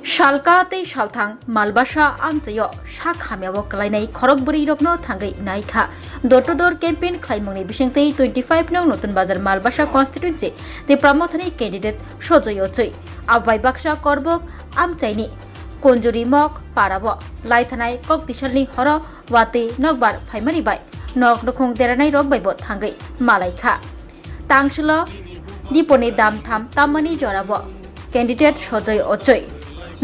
Shalka te shalthang malbasa amchayo shak hamyawo kalainai khorokburi rokno thangai naikha door-to-door campaign khlaimungni bisingtei 25 nong notun bazar malbasa constituency te pramothani candidate sojoyo choi abai baksa korbok amchaini konjuri mok parabo laithanai koktisalni horo wate nokbar phaimani bai nok nokhong deranai rokbai bo thangai malaikha tangshlo diponi dam tham tamani jorabo candidate sojoy ochoi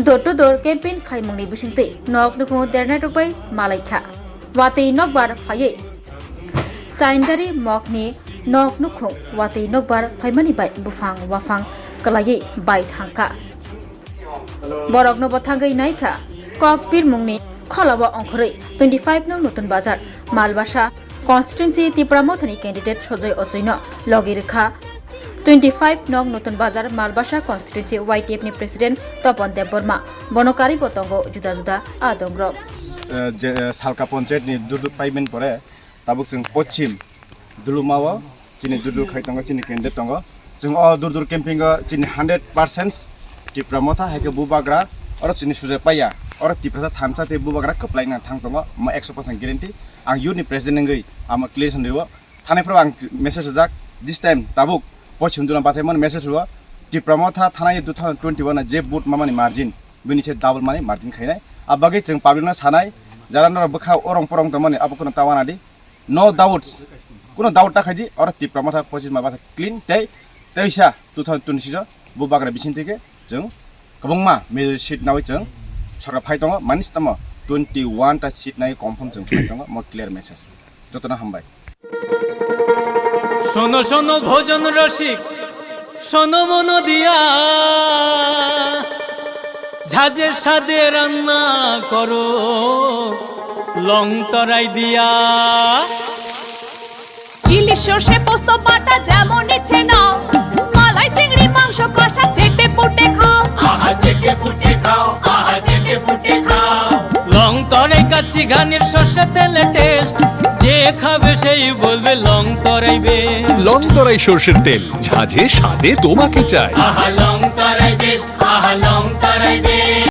door-to-door campaign khaimungni bisingtei nok nuku dernai rokbai malaikha watei nokbar phaiye chaindari mokni nok nukhung watei nokbar phaimani bai bufang wafang kalaye bai thangka borok no bathangai naikha kokpir mungni kholawa ongkhorei 25 nong notun bazar malbasa constituency tipramothani candidate sojoy ochoino logi rekha 25 nong notun bazar malbasa constituency YTF ni president Topon Dev Burma bonokari botongo juda juda adongrok Salka Ponchayat ni dudu payment pore tabuk jeng pochim dulumawa chini dudu khaitongo chini candidate tongo jeng all dur camping go chini 100% ti pramotha heke bubagra oro chini suje paya oro ti prasa thamsa te bubagra kaplaina thangtongo ma 100% guarantee ang uni president ngai ama clear sandewo thane pro ang message jak this time tabuk pochimduna bachaimon message huwa ti pramotha thanai 2021 na je boot mamani margin bini che double mani margin khainai abagi jeng public na sanai jarana bkha orong porong tamani abukuna tawana di no doubts kuno doubt ta khaji oro ti pramotha pochim ma bacha clean tei teisa 2026 bubagra bisintike jeng kabungma major seat nawi jeng sarga phaitongo manis tamo 21 ta seat nai confirm jeng phaitongo mo clear message jotona hambai শোনো শোনো ভোজন রসিক শোনো মন দিয়া ঝাঁঝের স্বাদে রান্না করো লং তরাই দিয়া ইলিশ সর্ষে পোস্ত বাটা যেমন ইচ্ছে নাও মালাই চিংড়ি মাংস কষা চেটে পুটে খাও আহা চেটে পুটে খাও আহা চেটে পুটে খাও লং তরাই কাচ্চি ঘানির সর্ষে তেলে টেস্ট যে খাবে সেই বলবে লং তরাই বেশ লং তরাই সরষের তেল ঝাঁঝে স্বাদে তোমাকে চাই আহা লং তরাই বেশ আহা লং তরাই বেশ